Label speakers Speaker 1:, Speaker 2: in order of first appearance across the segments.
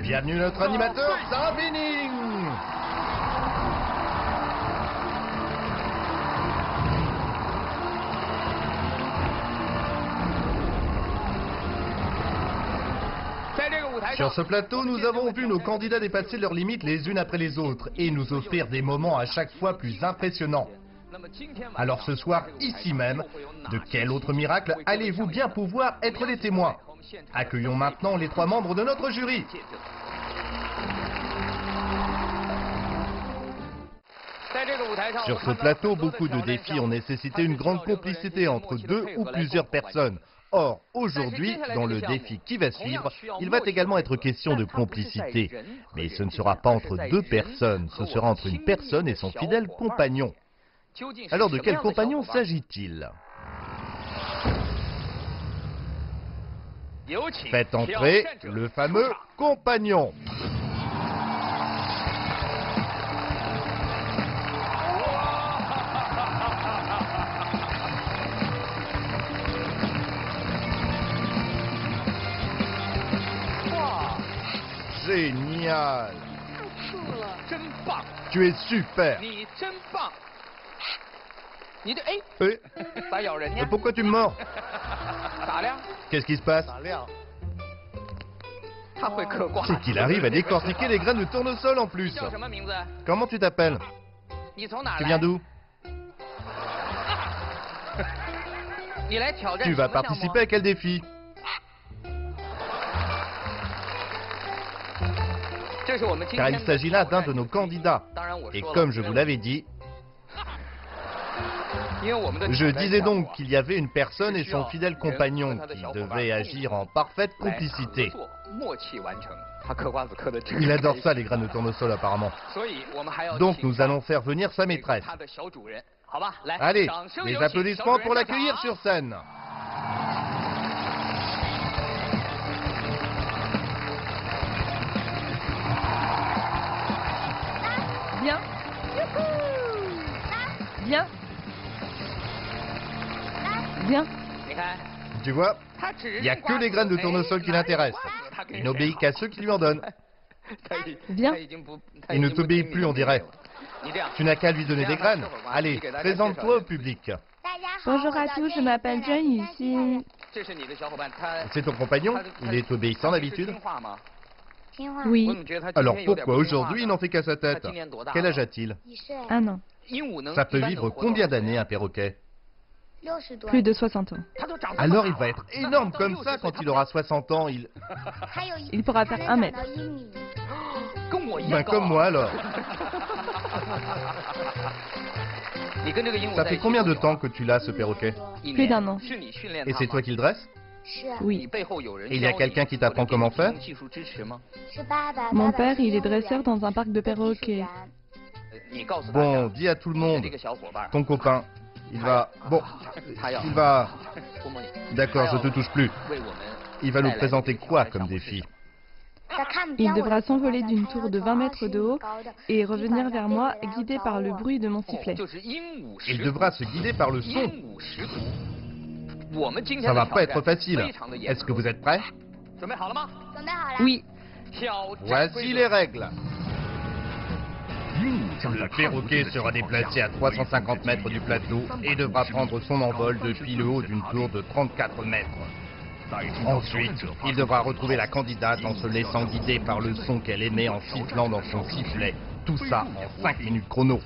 Speaker 1: Bienvenue notre animateur, Zavining. Sur ce plateau, nous avons vu nos candidats dépasser leurs limites les unes après les autres et nous offrir des moments à chaque fois plus impressionnants. Alors ce soir, ici même, de quel autre miracle allez-vous bien pouvoir être les témoins? Accueillons maintenant les 3 membres de notre jury. Sur ce plateau, beaucoup de défis ont nécessité une grande complicité entre 2 ou plusieurs personnes. Or, aujourd'hui, dans le défi qui va suivre, il va également être question de complicité. Mais ce ne sera pas entre 2 personnes, ce sera entre une personne et son fidèle compagnon. Alors de quel compagnon s'agit-il? Faites entrer le fameux compagnon. Génial! Tu es super! Pourquoi tu me mords? Qu'est-ce qui se passe? C'est qu'il arrive à décortiquer les graines de tournesol en plus. Comment tu t'appelles? Tu viens d'où? Tu vas participer à quel défi? Car il s'agit là d'un de nos candidats. Et comme je vous l'avais dit, je disais donc qu'il y avait une personne et son fidèle compagnon qui devaient agir en parfaite complicité. Il adore ça, les graines de tournesol, apparemment. Donc nous allons faire venir sa maîtresse. Allez, les applaudissements pour l'accueillir sur scène.
Speaker 2: Viens. Viens. Viens.
Speaker 1: Tu vois, il n'y a que les graines de tournesol qui l'intéressent. Il n'obéit qu'à ceux qui lui en donnent.
Speaker 2: Viens.
Speaker 1: Il ne t'obéit plus, on dirait. Tu n'as qu'à lui donner des graines. Allez, présente-toi au public.
Speaker 2: Bonjour à tous, je m'appelle John ici.
Speaker 1: C'est ton compagnon? Il est obéissant d'habitude?
Speaker 2: Oui,
Speaker 1: Alors pourquoi aujourd'hui il n'en fait qu'à sa tête? Quel âge a-t-il?
Speaker 2: 1 an.
Speaker 1: Ça peut vivre combien d'années un perroquet?
Speaker 2: Plus de 60 ans.
Speaker 1: Alors il va être énorme comme ça quand il aura 60 ans.
Speaker 2: Il pourra faire 1 mètre.
Speaker 1: Ben comme moi alors. Ça fait combien de temps que tu l'as ce perroquet?
Speaker 2: Plus d'1 an.
Speaker 1: Et c'est toi qui le dresses?
Speaker 2: Oui.
Speaker 1: Et il y a quelqu'un qui t'apprend comment faire?
Speaker 2: Mon père, il est dresseur dans un parc de perroquets.
Speaker 1: Bon, dis à tout le monde. Ton copain, il va... Bon, il va... D'accord, je te touche plus. Il va nous présenter quoi comme défi?
Speaker 2: Il devra s'envoler d'une tour de 20 mètres de haut et revenir vers moi guidé par le bruit de mon sifflet.
Speaker 1: Il devra se guider par le son. Ça va pas être facile. Est-ce que vous êtes prêts?
Speaker 2: Oui.
Speaker 1: Voici les règles. Le perroquet sera déplacé à 350 mètres du plateau et devra prendre son envol depuis le haut d'une tour de 34 mètres. Ensuite, il devra retrouver la candidate en se laissant guider par le son qu'elle émet en sifflant dans son sifflet. Tout ça en 5 minutes chrono.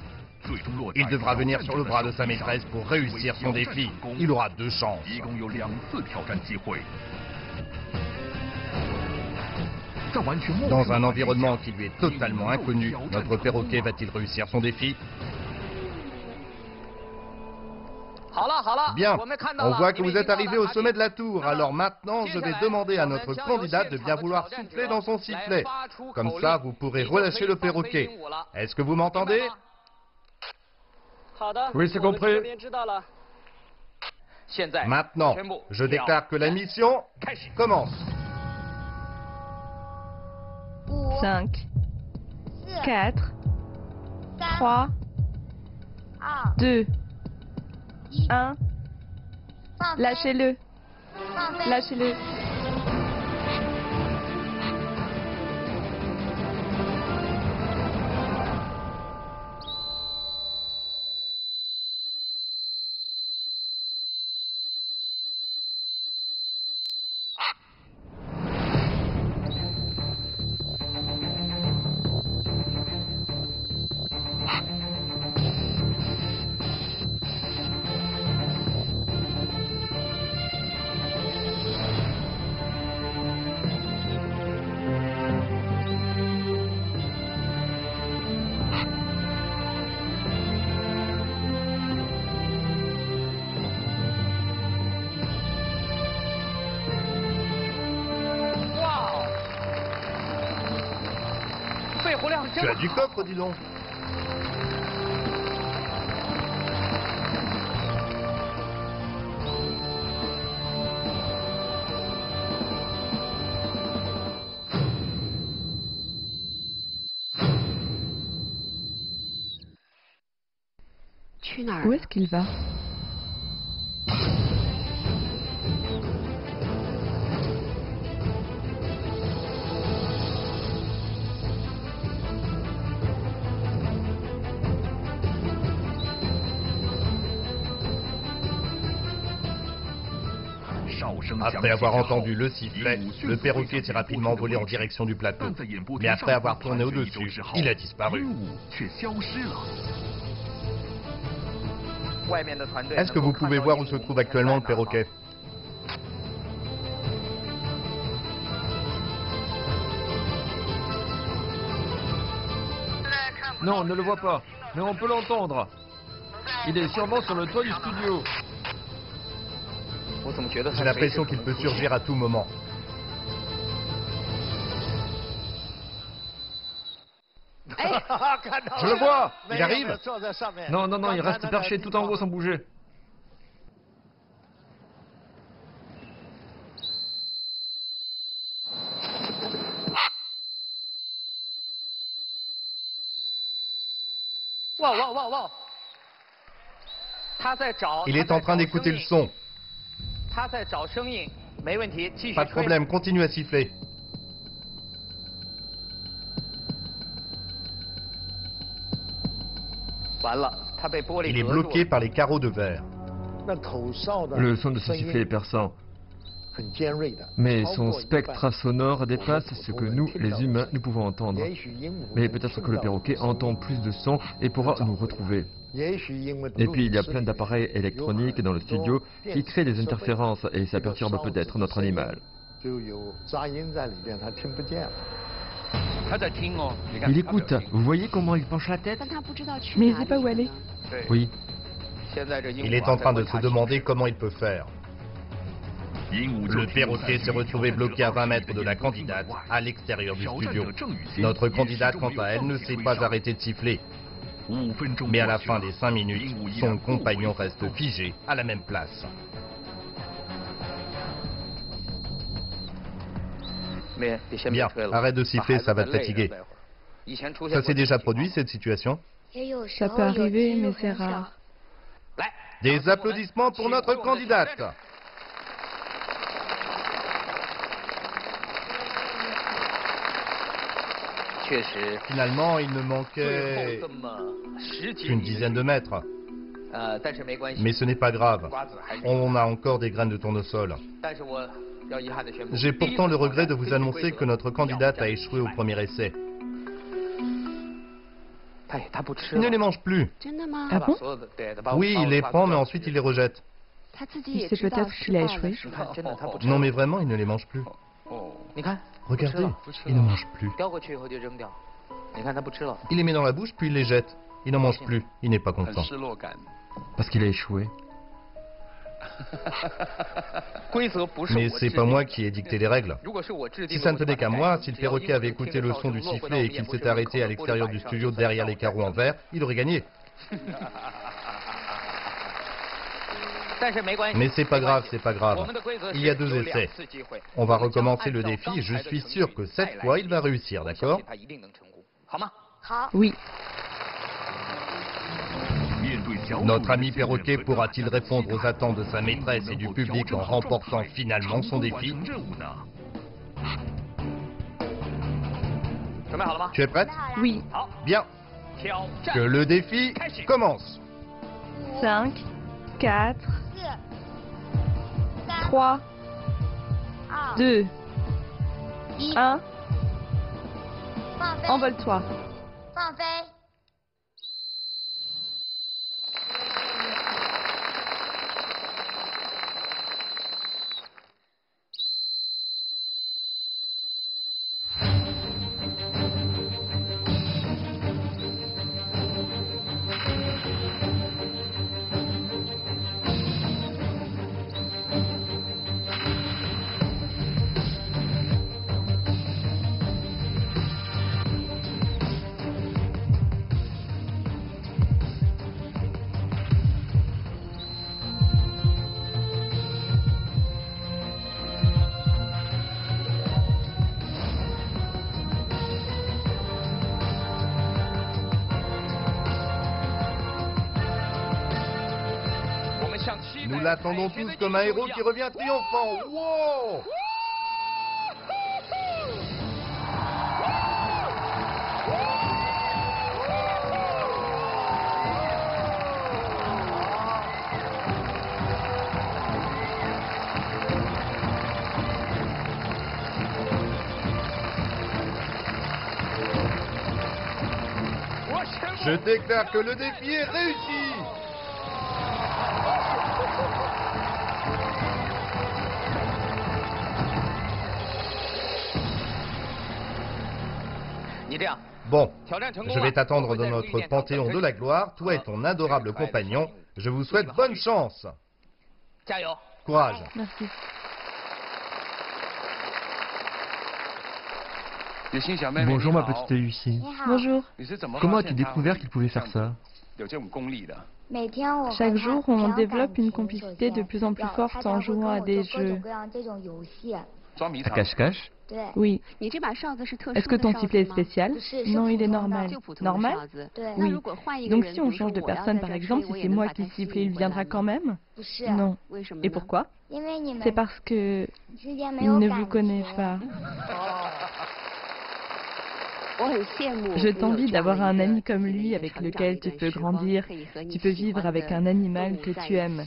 Speaker 1: Il devra venir sur le bras de sa maîtresse pour réussir son défi. Il aura 2 chances. Dans un environnement qui lui est totalement inconnu, notre perroquet va-t-il réussir son défi? Bien, on voit que vous êtes arrivé au sommet de la tour. Alors maintenant, je vais demander à notre candidate de bien vouloir souffler dans son sifflet. Comme ça, vous pourrez relâcher le perroquet. Est-ce que vous m'entendez?
Speaker 3: Oui, c'est compris.
Speaker 1: Maintenant, je déclare que la mission commence.
Speaker 2: 5, 4, 3, 2, 1. Lâchez-le. Lâchez-le.
Speaker 1: Tu as du coffre, dis donc.
Speaker 2: Où est-ce qu'il va?
Speaker 1: Après avoir entendu le sifflet, le perroquet s'est rapidement envolé en direction du plateau. Mais après avoir tourné au-dessus, il a disparu. Est-ce que vous pouvez voir où se trouve actuellement le perroquet?
Speaker 3: Non, on ne le voit pas, mais on peut l'entendre. Il est sûrement sur le toit du studio.
Speaker 1: J'ai l'impression qu'il peut surgir à tout moment.
Speaker 3: Je le vois.
Speaker 1: Il arrive?
Speaker 3: Non, non, non, il reste perché tout en haut sans bouger.
Speaker 1: Il est en train d'écouter le son. Pas de problème, continue à siffler. Il est bloqué par les carreaux de verre.
Speaker 3: Le son de ce sifflet est perçant. Mais son spectre sonore dépasse ce que nous, les humains, nous pouvons entendre. Mais peut-être que le perroquet entend plus de sons et pourra nous retrouver. Et puis il y a plein d'appareils électroniques dans le studio qui créent des interférences et ça perturbe peut-être notre animal. Il écoute. Vous voyez comment il penche la tête?
Speaker 2: Mais il ne sait pas où aller.
Speaker 3: Oui.
Speaker 1: Il est en train de se demander comment il peut faire. Le perroquet s'est retrouvé bloqué à 20 mètres de la candidate, à l'extérieur du studio. Notre candidate, quant à elle, ne s'est pas arrêtée de siffler. Mais à la fin des 5 minutes, son compagnon reste figé à la même place. Bien, arrête de siffler, ça va te fatiguer. Ça s'est déjà produit, cette situation?
Speaker 2: Ça peut arriver, mais c'est rare.
Speaker 1: Des applaudissements pour notre candidate. Finalement, il ne manquait qu'une dizaine de mètres. Mais ce n'est pas grave. On a encore des graines de tournesol. J'ai pourtant le regret de vous annoncer que notre candidate a échoué au premier essai. Il ne les mange plus.
Speaker 2: Ah bon?
Speaker 1: Oui, il les prend, mais ensuite il les rejette.
Speaker 2: Il sait peut-être qu'il a échoué.
Speaker 1: Non, mais vraiment, il ne les mange plus. Regardez, il ne mange plus. Il les met dans la bouche, puis il les jette. Il n'en mange plus. Il n'est pas content.
Speaker 3: Parce qu'il a échoué.
Speaker 1: Mais c'est pas moi qui ai dicté les règles. Si ça ne tenait qu'à moi, si le perroquet avait écouté le son du sifflet et qu'il s'était arrêté à l'extérieur du studio derrière les carreaux en verre, il aurait gagné. Mais c'est pas grave, c'est pas grave. Il y a 2 essais. On va recommencer le défi et je suis sûr que cette fois, il va réussir, d'accord?
Speaker 2: Oui.
Speaker 1: Notre ami perroquet pourra-t-il répondre aux attentes de sa maîtresse et du public en remportant finalement son défi? Tu es prête?
Speaker 2: Oui.
Speaker 1: Bien. Que le défi commence.
Speaker 2: 5, 4, 3, 2, 1, envole-toi.
Speaker 1: Nous l'attendons tous comme un héros qui revient triomphant. Wow! Je déclare que le défi est réussi. Bon, je vais t'attendre dans notre panthéon de la gloire, toi et ton adorable compagnon. Je vous souhaite bonne chance. Courage.
Speaker 2: Merci.
Speaker 3: Bonjour ma petite Lucie.
Speaker 2: Bonjour.
Speaker 3: Comment as-tu découvert qu'il pouvait faire ça?
Speaker 2: Chaque jour, on développe une complicité de plus en plus forte en jouant à des jeux.
Speaker 3: À cache-cache?
Speaker 2: Oui. Est-ce que ton sifflet est spécial? Non, il est normal. Normal? Oui. Donc si on change de personne, par exemple, si c'est moi qui siffle, il viendra quand même? Non. Et pourquoi? C'est parce que il ne vous connaît pas. Je t'envie d'avoir un ami comme lui avec lequel tu peux grandir, tu peux vivre avec un animal que tu aimes.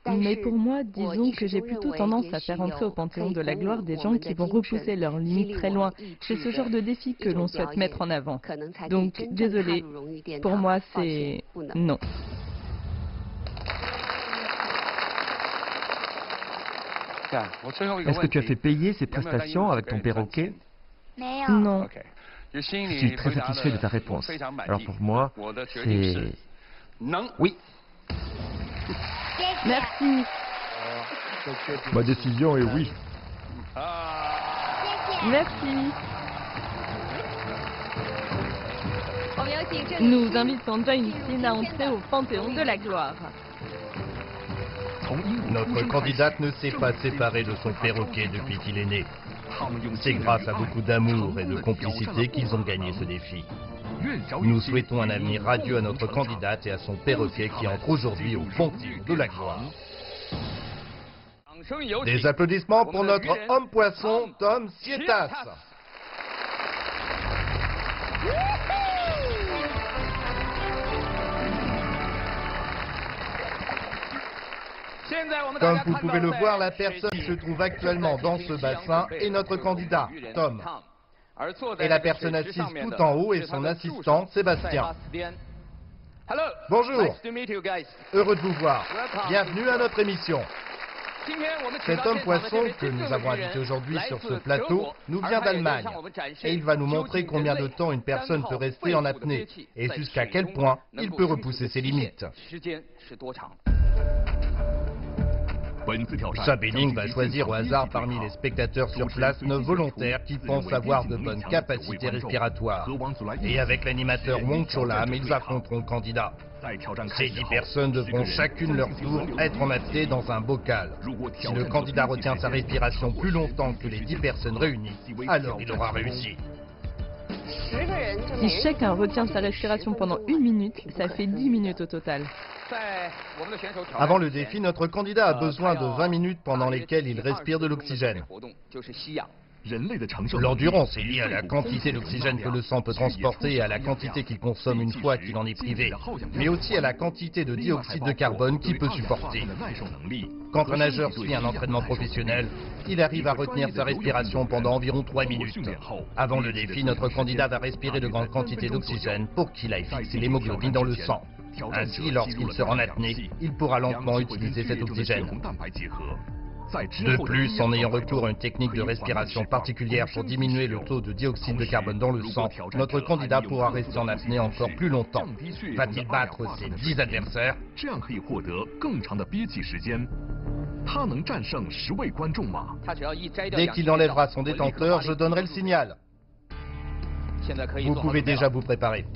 Speaker 2: Mais pour moi, disons que j'ai plutôt tendance à faire entrer au Panthéon de la gloire des gens qui vont repousser leurs limites très loin. C'est ce genre de défi que l'on souhaite mettre en avant. Donc, désolé, pour moi, c'est non.
Speaker 3: Est-ce que tu as fait payer ces prestations avec ton perroquet?
Speaker 2: Non.
Speaker 3: Je suis très satisfait de ta réponse. Alors pour moi, c'est... Oui.
Speaker 2: Merci.
Speaker 3: Ma décision est oui.
Speaker 2: Merci. Nous invitons Join Sin à entrer au Panthéon de la gloire.
Speaker 1: Notre candidate ne s'est pas séparée de son perroquet depuis qu'il est né. C'est grâce à beaucoup d'amour et de complicité qu'ils ont gagné ce défi. Nous souhaitons un avenir radieux à notre candidate et à son perroquet qui entre aujourd'hui au Panthéon de la gloire. Des applaudissements pour notre homme-poisson, Tom Sietas. Comme vous pouvez le voir, la personne qui se trouve actuellement dans ce bassin est notre candidat, Tom. Et la personne assise tout en haut est son assistant, Sébastien. Bonjour, heureux de vous voir. Bienvenue à notre émission. Cet homme-poisson que nous avons invité aujourd'hui sur ce plateau nous vient d'Allemagne. Et il va nous montrer combien de temps une personne peut rester en apnée et jusqu'à quel point il peut repousser ses limites. Sabeling va choisir au hasard parmi les spectateurs sur place 9 volontaires qui pensent avoir de bonnes capacités respiratoires. Et avec l'animateur Wong Cholam, ils affronteront le candidat. Ces 10 personnes devront chacune leur tour être emmaillotées dans un bocal. Si le candidat retient sa respiration plus longtemps que les 10 personnes réunies, alors il aura réussi.
Speaker 2: Si chacun retient sa respiration pendant 1 minute, ça fait 10 minutes au total.
Speaker 1: Avant le défi, notre candidat a besoin de 20 minutes pendant lesquelles il respire de l'oxygène. L'endurance est liée à la quantité d'oxygène que le sang peut transporter et à la quantité qu'il consomme une fois qu'il en est privé, mais aussi à la quantité de dioxyde de carbone qu'il peut supporter. Quand un nageur suit un entraînement professionnel, il arrive à retenir sa respiration pendant environ 3 minutes. Avant le défi, notre candidat va respirer de grandes quantités d'oxygène pour qu'il aille fixer l'hémoglobine dans le sang. Ainsi, lorsqu'il sera en apnée, il pourra lentement utiliser cet oxygène. De plus, en ayant recours à une technique de respiration particulière pour diminuer le taux de dioxyde de carbone dans le sang, notre candidat pourra rester en apnée encore plus longtemps. Va-t-il battre ses 10 adversaires? Dès qu'il enlèvera son détenteur, je donnerai le signal. Vous pouvez déjà vous préparer.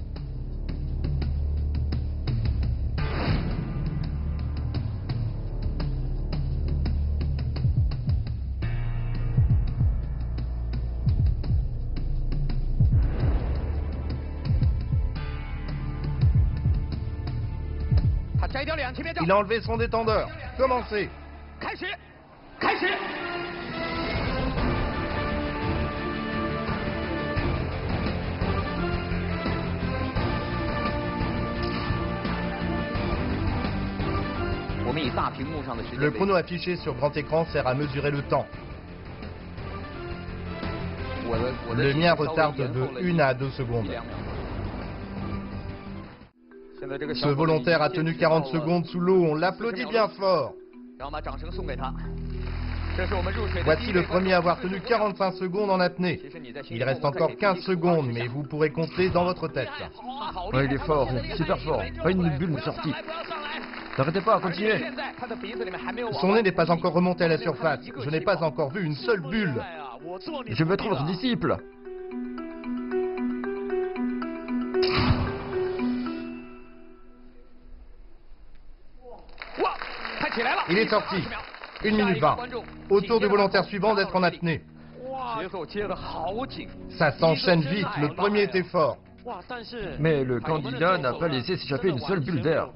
Speaker 1: Il a enlevé son détendeur. Commencez. Le chrono affiché sur grand écran sert à mesurer le temps. Le mien retarde de 1 à 2 secondes. Ce volontaire a tenu 40 secondes sous l'eau, on l'applaudit bien fort. Voici le premier à avoir tenu 45 secondes en apnée. Il reste encore 15 secondes, mais vous pourrez compter dans votre tête.
Speaker 3: Ouais, il est fort, super fort. Pas une bulle sortie. N'arrêtez pas, continuez.
Speaker 1: Son nez n'est pas encore remonté à la surface. Je n'ai pas encore vu une seule bulle.
Speaker 3: Je veux être votre disciple.
Speaker 1: Il est sorti. 1 minute 20. Au tour du volontaire suivant d'être en apnée. Ça s'enchaîne vite. Le premier était fort.
Speaker 3: Mais le candidat n'a pas laissé s'échapper une seule bulle d'air.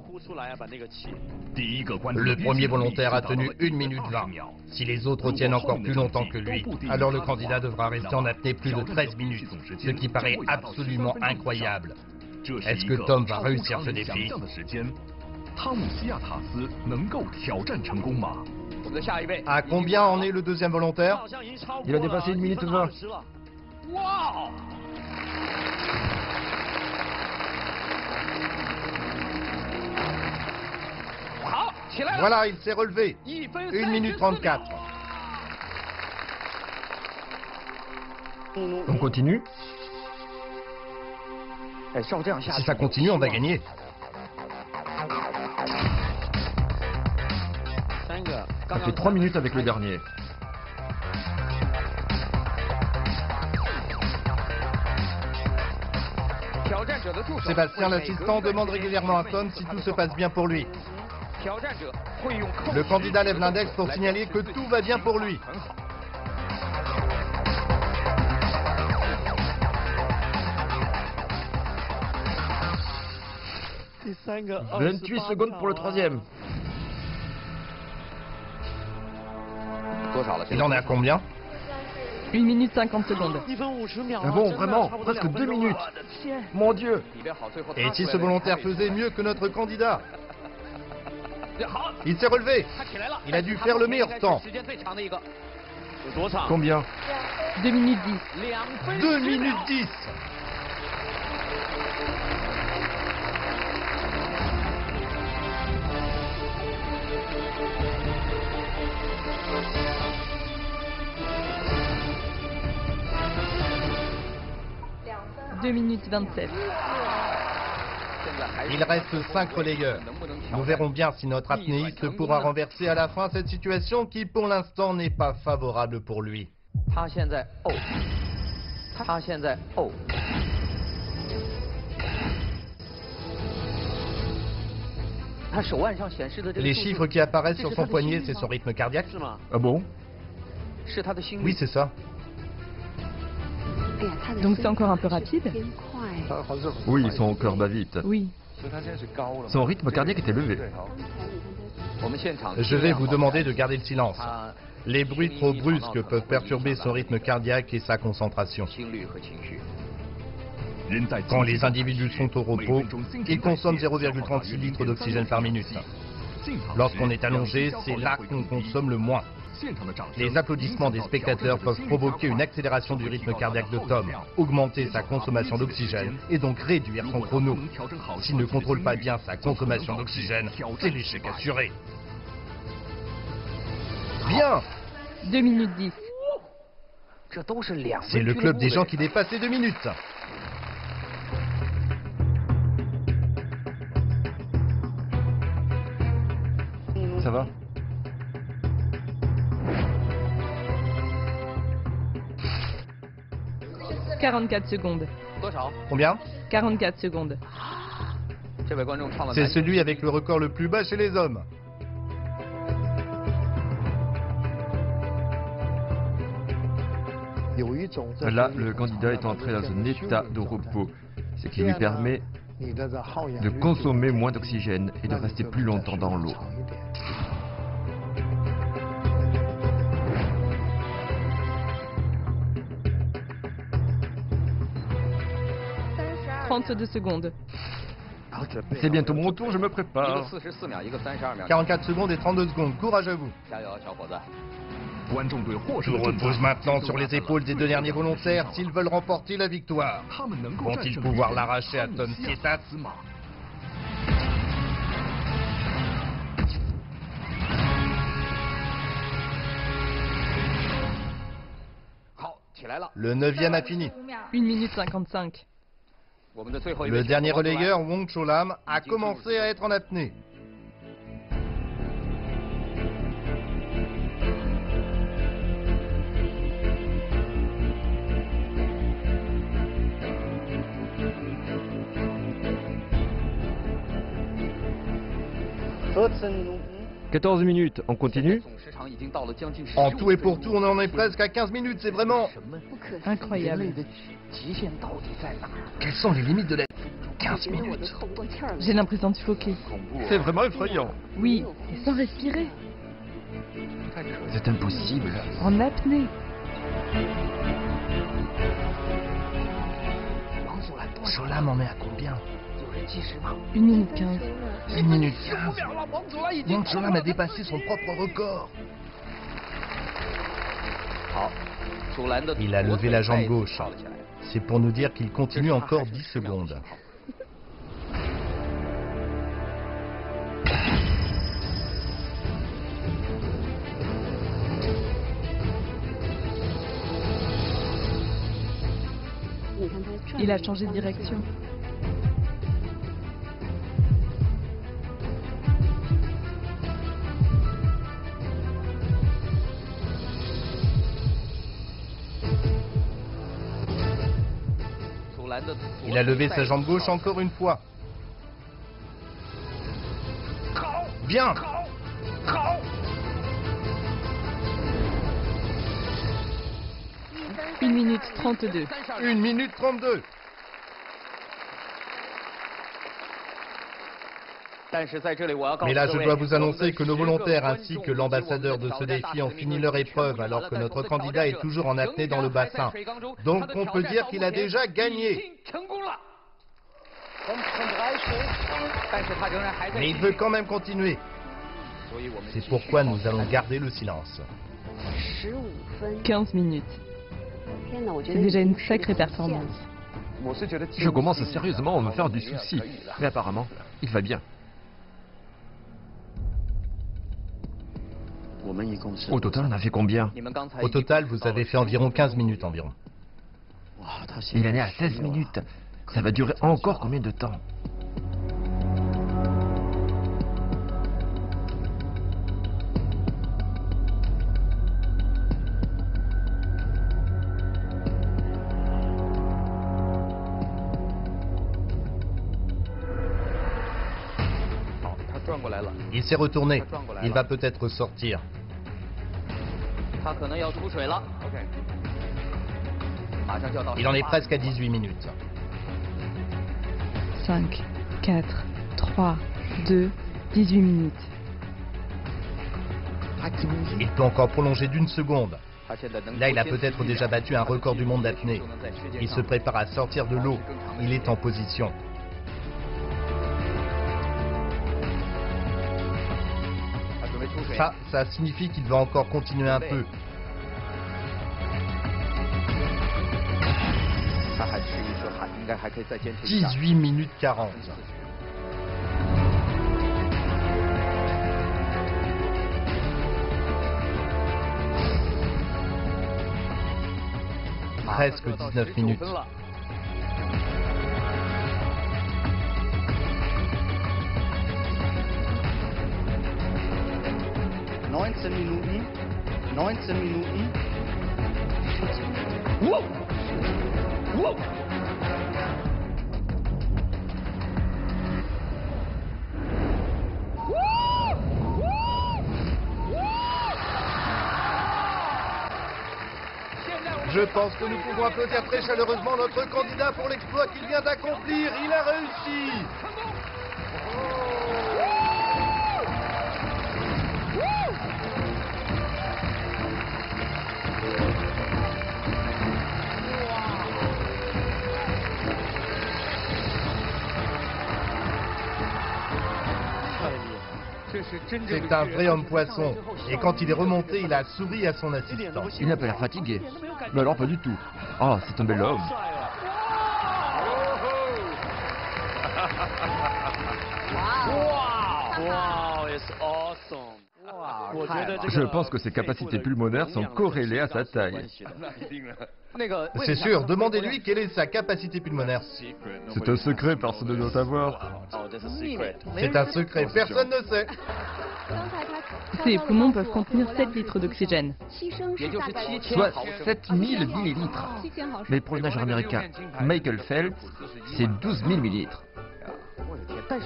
Speaker 1: Le premier volontaire a tenu 1 minute 20. Si les autres tiennent encore plus longtemps que lui, alors le candidat devra rester en apnée plus de 13 minutes, ce qui paraît absolument incroyable. Est-ce que Tom va réussir ce défi? À combien en est le deuxième volontaire?
Speaker 3: Il a dépassé 1 minute 20.
Speaker 1: Voilà, il s'est relevé. 1 minute 34.
Speaker 3: On continue?
Speaker 1: Si ça continue, on va gagner.
Speaker 3: Ça fait 3 minutes avec le dernier.
Speaker 1: Sébastien, l'assistant, demande régulièrement à Tom si tout se passe bien pour lui. Le candidat lève l'index pour signaler que tout va bien pour lui. «
Speaker 3: 28 secondes pour le troisième.
Speaker 1: Il en est à combien?
Speaker 2: 1 minute 50 secondes.
Speaker 3: Ah bon, vraiment? Presque 2 minutes. Mon Dieu.
Speaker 1: Et si ce volontaire faisait mieux que notre candidat? Il s'est relevé. Il a dû faire le meilleur temps.
Speaker 3: Combien?
Speaker 2: 2 minutes 10.
Speaker 1: 2 minutes 10.
Speaker 2: Deux minutes 27.
Speaker 1: Il reste 5 relayeurs. Nous verrons bien si notre apnéiste pourra renverser à la fin cette situation qui, pour l'instant, n'est pas favorable pour lui. Les chiffres qui apparaissent sur son poignet, c'est son rythme cardiaque?
Speaker 3: Ah bon?
Speaker 1: Oui, c'est ça.
Speaker 2: Donc c'est encore un peu rapide?
Speaker 3: Oui, son cœur bat vite.
Speaker 2: Oui.
Speaker 3: Son rythme cardiaque est élevé.
Speaker 1: Je vais vous demander de garder le silence. Les bruits trop brusques peuvent perturber son rythme cardiaque et sa concentration. Quand les individus sont au repos, ils consomment 0,36 litres d'oxygène par minute. Lorsqu'on est allongé, c'est là qu'on consomme le moins. Les applaudissements des spectateurs peuvent provoquer une accélération du rythme cardiaque de Tom, augmenter sa consommation d'oxygène et donc réduire son chrono. S'il ne contrôle pas bien sa consommation d'oxygène, c'est l'échec assuré. Bien!
Speaker 2: 2 minutes 10.
Speaker 1: C'est le club des gens qui dépassent les 2 minutes.
Speaker 3: Ça va?
Speaker 2: « 44 secondes.
Speaker 1: Combien?
Speaker 2: 44 secondes.
Speaker 1: C'est celui avec le record le plus bas chez les hommes.
Speaker 3: Là, le candidat est entré dans un état de repos, ce qui lui permet de consommer moins d'oxygène et de rester plus longtemps dans l'eau. «
Speaker 2: 32 secondes.
Speaker 3: C'est bientôt mon tour, je me prépare.
Speaker 1: 44 secondes et 32 secondes. Courage à vous. Tout repose maintenant sur les épaules des 2 derniers volontaires s'ils veulent remporter la victoire. Vont-ils pouvoir l'arracher à Tom Tietat? Le 9e a fini.
Speaker 2: 1 minute 55.
Speaker 1: Le dernier relayeur, Wong Cholam, a commencé à être en apnée. «
Speaker 3: 14 minutes, on continue?
Speaker 1: En tout et pour tout, on en est presque à 15 minutes, c'est vraiment...
Speaker 2: Incroyable.
Speaker 1: Quelles sont les limites de la... 15 minutes.
Speaker 2: J'ai l'impression de suffoquer.
Speaker 3: C'est vraiment effrayant.
Speaker 2: Oui, et sans respirer.
Speaker 3: C'est impossible.
Speaker 2: En apnée.
Speaker 1: Cholam en est à combien?
Speaker 2: 1 minute 15.
Speaker 1: 1 minute 15. Wong Cholam a dépassé son propre record. Il a levé la jambe gauche. C'est pour nous dire qu'il continue encore 10 secondes.
Speaker 2: Il a changé de direction.
Speaker 1: Il a levé sa jambe gauche encore une fois. Bien.
Speaker 2: 1 minute 32.
Speaker 1: 1 minute 32. Mais là, je dois vous annoncer que nos volontaires ainsi que l'ambassadeur de ce défi ont fini leur épreuve alors que notre candidat est toujours en apnée dans le bassin. Donc on peut dire qu'il a déjà gagné. Mais il veut quand même continuer. C'est pourquoi nous allons garder le silence.
Speaker 2: 15 minutes. C'est déjà une sacrée performance.
Speaker 3: Je commence sérieusement à me faire du souci. Mais apparemment, il va bien. Au total, on a fait combien?
Speaker 1: Au total, vous avez fait environ 15 minutes environ.
Speaker 3: Il en est à 16 minutes. Ça va durer encore combien de temps?
Speaker 1: Il s'est retourné. Il va peut-être sortir. Il en est presque à 18 minutes.
Speaker 2: 5, 4, 3, 2, 18 minutes.
Speaker 1: Il peut encore prolonger d'1 seconde. Là, il a peut-être déjà battu un record du monde d'apnée. Il se prépare à sortir de l'eau. Il est en position. Ça signifie qu'il va encore continuer un peu. 18 minutes 40. Presque 19 minutes. Je pense que nous pouvons applaudir très chaleureusement notre candidat pour l'exploit qu'il vient d'accomplir. Il a réussi. C'est un vrai homme poisson. Et quand il est remonté, il a souri à son assistant.
Speaker 3: Il n'a pas l'air fatigué. Mais alors pas du tout. Ah, c'est un bel homme. Je pense que ses capacités pulmonaires sont corrélées à sa taille.
Speaker 1: C'est sûr, demandez-lui quelle est sa capacité pulmonaire.
Speaker 3: C'est un secret, personne ne doit savoir.
Speaker 1: C'est un secret, personne ne sait.
Speaker 2: Ses poumons peuvent contenir 7 litres d'oxygène.
Speaker 3: Soit 7000 millilitres. Mais pour le nageur américain Michael Phelps, c'est 12 000 millilitres.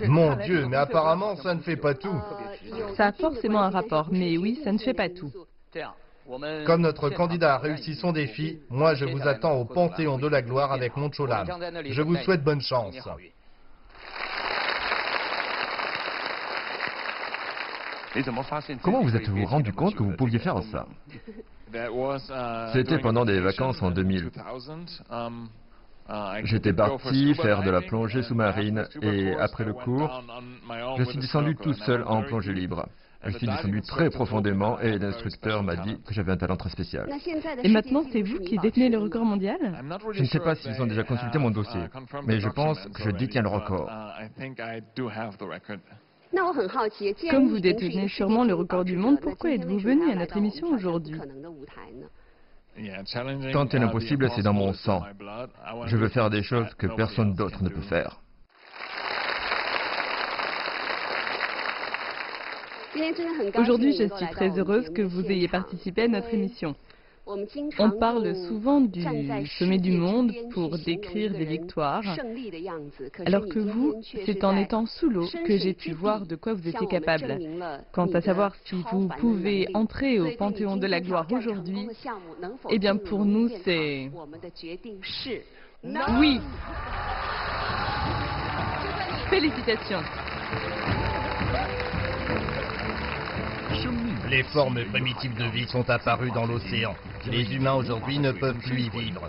Speaker 1: Mon Dieu, mais apparemment, ça ne fait pas tout.
Speaker 2: Ça a forcément un rapport, mais oui, ça ne fait pas tout.
Speaker 1: Comme notre candidat a réussi son défi, moi je vous attends au Panthéon de la Gloire avec mon Cholam. Je vous souhaite bonne chance.
Speaker 3: Comment vous êtes-vous rendu compte que vous pouviez faire ça? C'était pendant des vacances en 2000. J'étais parti faire de la plongée sous-marine et après le cours, je suis descendu tout seul en plongée libre. Je suis descendu très profondément et l'instructeur m'a dit que j'avais un talent très spécial.
Speaker 2: Et maintenant, c'est vous qui détenez le record mondial?
Speaker 3: Je ne sais pas s'ils ont déjà consulté mon dossier, mais je pense que je détiens le record.
Speaker 2: Comme vous détenez sûrement le record du monde, pourquoi êtes-vous venu à notre émission aujourd'hui?
Speaker 3: Tenter l'impossible, c'est dans mon sang. Je veux faire des choses que personne d'autre ne peut faire.
Speaker 2: Aujourd'hui, je suis très heureuse que vous ayez participé à notre émission. On parle souvent du sommet du monde pour décrire des victoires, alors que vous, c'est en étant sous l'eau que j'ai pu voir de quoi vous étiez capable. Quant à savoir si vous pouvez entrer au Panthéon de la Gloire aujourd'hui, eh bien pour nous, c'est... Oui! Félicitations!
Speaker 1: Les formes primitives de vie sont apparues dans l'océan. Les humains aujourd'hui ne peuvent plus y vivre.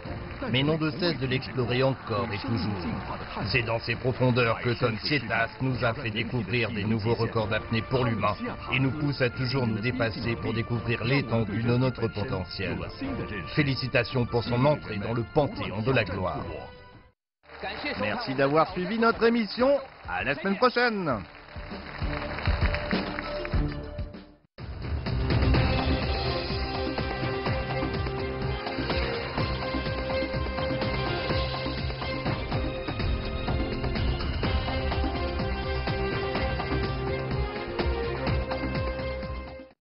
Speaker 1: Mais n'ont de cesse de l'explorer encore et toujours. C'est dans ces profondeurs que Ton Cietas nous a fait découvrir des nouveaux records d'apnée pour l'humain et nous pousse à toujours nous dépasser pour découvrir l'étendue de notre potentiel. Félicitations pour son entrée dans le Panthéon de la Gloire. Merci d'avoir suivi notre émission. À la semaine prochaine.